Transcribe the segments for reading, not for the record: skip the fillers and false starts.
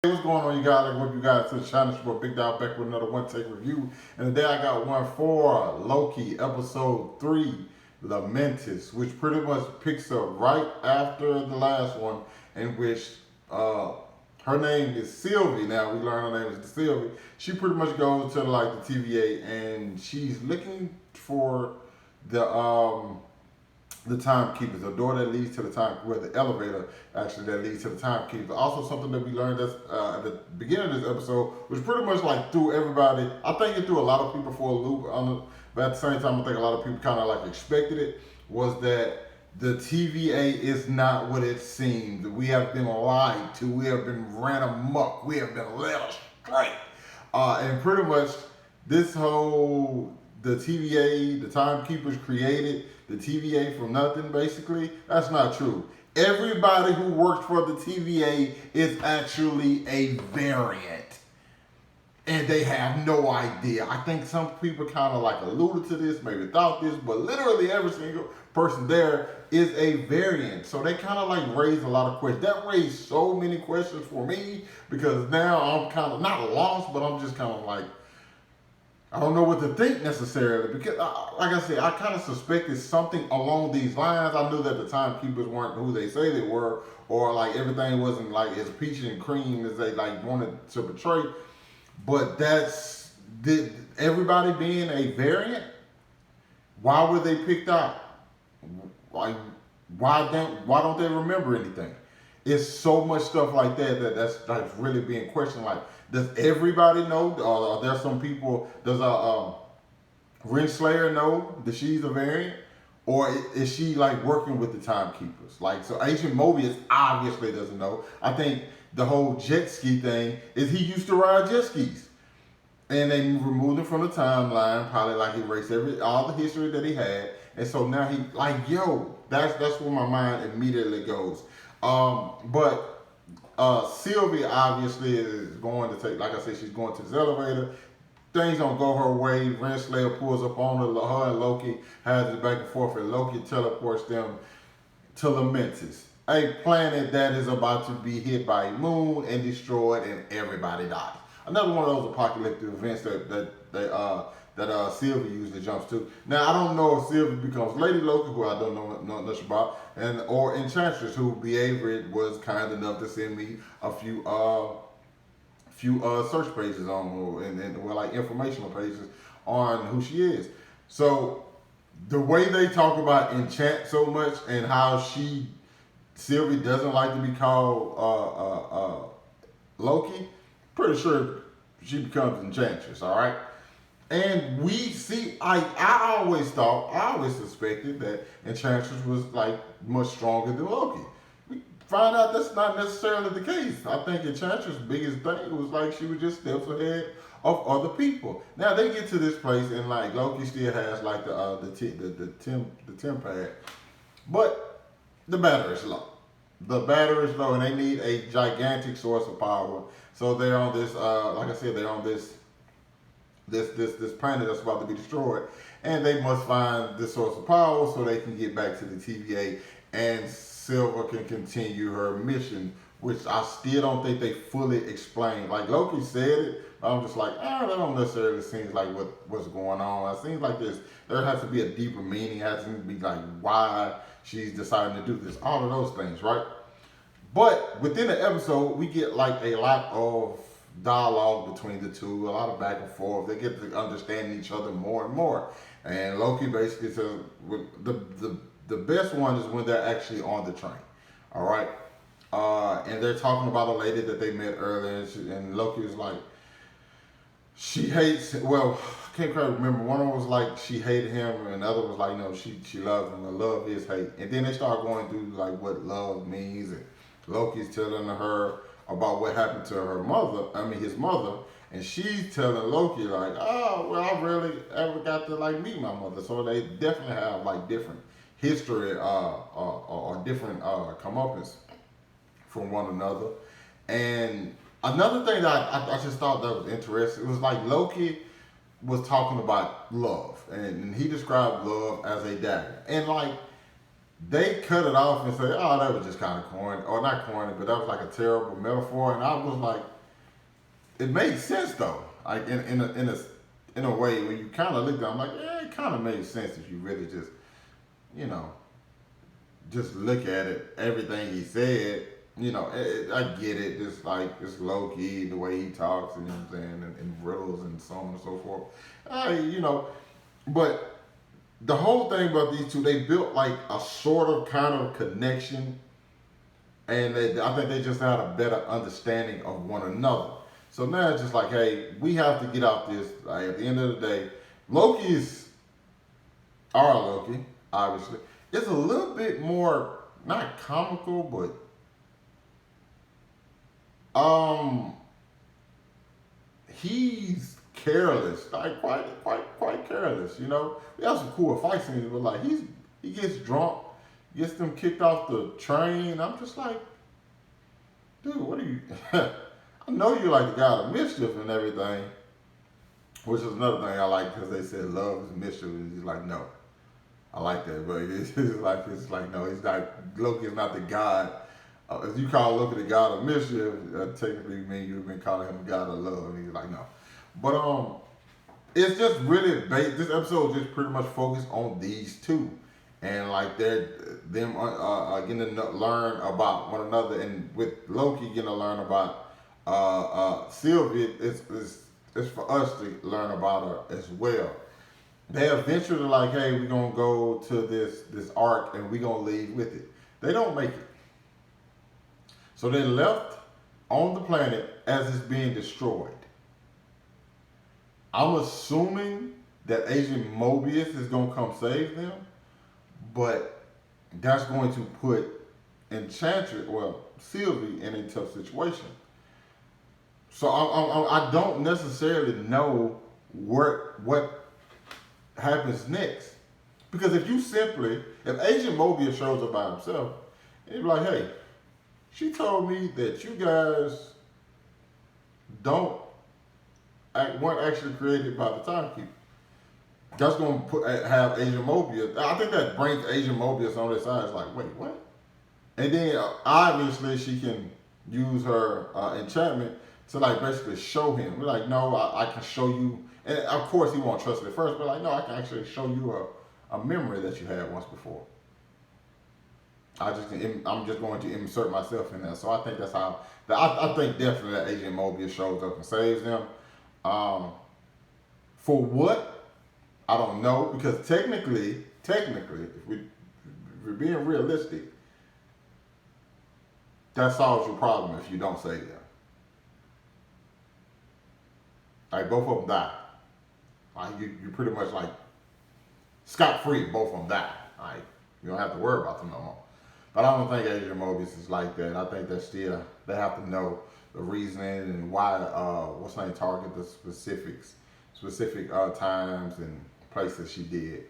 Hey, what's going on, you guys? Like, what you guys to the channel? It's your boy Big Dog back with another one take review. And today I got one for Loki episode 3, Lamentis, which pretty much picks up right after the last one, in which her name is Sylvia. Now we learn her name is Sylvia. She pretty much goes to like the TVA and she's looking for the timekeeper, the door that leads to the time, where the elevator actually that leads to the timekeeper. Also, something that we learned that's at the beginning of this episode, which pretty much like threw everybody. I think it threw a lot of people for a loop. But at the same time, I think a lot of people kind of like expected it. Was that the TVA is not what it seemed. We have been lied to. We have been ran amok. We have been led astray. And pretty much this whole the TVA, the timekeepers created the TVA from nothing, basically. That's not true. Everybody who works for the TVA is actually a variant. And they have no idea. I think some people kind of like alluded to this, maybe thought this, but literally every single person there is a variant. So they kind of like raised a lot of questions. That raised so many questions for me because now I'm kind of not lost, but I'm just kind of like, I don't know what to think necessarily because, like I said, I kind of suspected something along these lines. I knew that the timekeepers weren't who they say they were, or like everything wasn't like as peachy and cream as they like wanted to portray. But that's everybody being a variant. Why were they picked out? Like, why don't they remember anything? It's so much stuff like that's like really being questioned. Like, does everybody know? Are there some people? Does Renslayer know that she's a variant, or is she like working with the timekeepers? Like, so Agent Mobius obviously doesn't know. I think the whole jet ski thing is he used to ride jet skis, and they removed him from the timeline. Probably like erased all the history that he had, and so now he like that's where my mind immediately goes. But Sylvia obviously is going to take, like I said, she's going to this elevator. Things don't go her way. Renslayer pulls up on her. Her and Loki has it back and forth, and Loki teleports them to Lamentis, a planet that is about to be hit by a moon and destroyed, and everybody dies. Another one of those apocalyptic events that Sylvia usually jumps to. Now I don't know if Sylvia becomes Lady Loki, who I don't know much about, and or Enchantress, who Beaver was kind enough to send me a few search pages on and like informational pages on who she is. So the way they talk about Enchant so much and how Sylvia doesn't like to be called Loki, pretty sure she becomes Enchantress, all right? And we see, I always suspected that Enchantress was like much stronger than Loki. We find out that's not necessarily the case. I think Enchantress' biggest thing was like she was just steps ahead of other people. Now they get to this place and like Loki still has like the timepad, but the battery's low. The battery is low, and they need a gigantic source of power. So they're on this, like I said, they're on this planet that's about to be destroyed, and they must find this source of power so they can get back to the TVA, and Silver can continue her mission, which I still don't think they fully explained. Like Loki said it, but I'm just like, that don't necessarily seem like what's going on. It seems like there has to be a deeper meaning. It has to be like why she's deciding to do this, all of those things, right? But within the episode, we get like a lot of dialogue between the two, a lot of back and forth. They get to understand each other more and more. And Loki basically says the best one is when they're actually on the train. All right. And they're talking about a lady that they met earlier, and Loki was like, she hates. Well, I can't quite remember. One of them was like she hated him, and the other was like, she loves him. And love is hate. And then they start going through like what love means, and Loki's telling her about what happened to his mother, and she's telling Loki like, oh, well, I rarely ever got to like meet my mother. So they definitely have like different history or different comeuppance from one another. And another thing that I just thought that was interesting, it was like Loki was talking about love, and he described love as a dagger. And like, they cut it off and say, "Oh, that was just kind of corny, or not corny, but that was like a terrible metaphor." And I was like, it made sense though, like in a way when you kind of looked at it, I'm like, yeah, it kind of made sense if you really just, you know, just look at it, everything he said. You know, I get it. Just like it's Loki, the way he talks, and you know what I'm saying, and riddles and so on and so forth. You know, but the whole thing about these two, they built like a sort of kind of connection, and I think they just had a better understanding of one another. So now it's just like, hey, we have to get out this. Like, at the end of the day, Loki is our Loki, obviously. It's a little bit more not comical, but he's careless, like quite careless. You know, we have some cool fight scenes, but like he gets drunk, gets them kicked off the train. I'm just like, dude, what are you? I know you like the god of mischief and everything, which is another thing I like because they said love is mischief. And he's like, no, I like that, but it's like no, he's not. Loki is not the god. If you call Loki the god of mischief, technically mean you've been calling him the god of love, and he's like no. But it's just really this episode just pretty much focused on these two, and like them getting to learn about one another, and with Loki getting to learn about Sylvia, it's for us to learn about her as well. They eventually like, hey, we're gonna go to this arc and we're gonna leave with it. They don't make it. So they left on the planet as it's being destroyed. I'm assuming that Agent Mobius is gonna come save them, but that's going to put Enchantress, well, Sylvie in a tough situation. So I don't necessarily know what happens next. Because if Agent Mobius shows up by himself, he'd be like, hey, she told me that you guys weren't actually created by the timekeeper. That's going to have Agent Mobius. I think that brings Agent Mobius on his side. It's like, wait, what? And then obviously she can use her enchantment to like basically show him. We're like, no, I can show you. And of course he won't trust it at first, but like, no, I can actually show you a memory that you had once before. I'm just going to insert myself in there. So I think that's how. I think definitely that Agent Mobius shows up and saves them. For what? I don't know, because technically, if we're being realistic, that solves your problem if you don't save them. Like both of them die. Like you pretty much like scot free. Both of them die. Like you don't have to worry about them no more. But I don't think Agent Mobius is like that. I think that still they have to know the reasoning and why what's name target the specific times and places she did.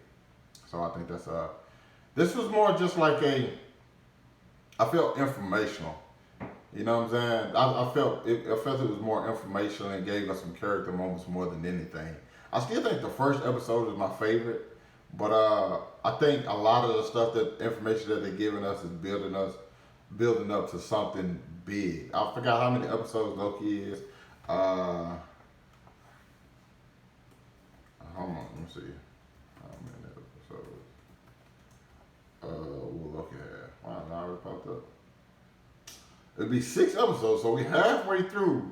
So I think that's this was more just like I felt informational. You know what I'm saying? I felt it was more informational and gave us some character moments more than anything. I still think the first episode is my favorite, but I think a lot of the stuff information that they're giving us is building up to something big. I forgot how many episodes Loki is. Hold on, let me see. How many episodes? What Loki had? Wow, now I already popped up. It'll be 6 episodes, so we're halfway through,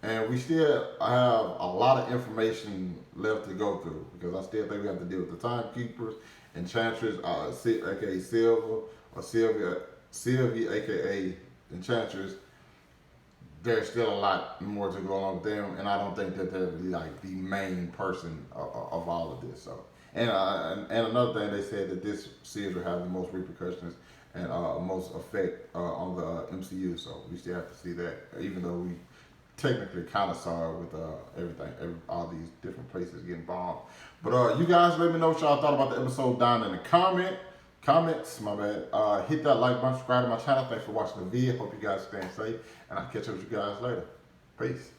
and we still have a lot of information left to go through, because I still think we have to deal with the timekeepers, Enchantress, aka Silver, or Sylvia, aka Enchantress. There's still a lot more to go along with them, and I don't think that they're like the main person of all of this. So, and another thing, they said that this series will have the most repercussions and most effect on the MCU. So we still have to see that, even though we technically kind of saw it with all these different places getting bombed. But you guys, let me know what y'all thought about the episode down in the comments. My bad. Hit that like button, subscribe to my channel. Thanks for watching the video. Hope you guys staying safe, and I'll catch up with you guys later. Peace.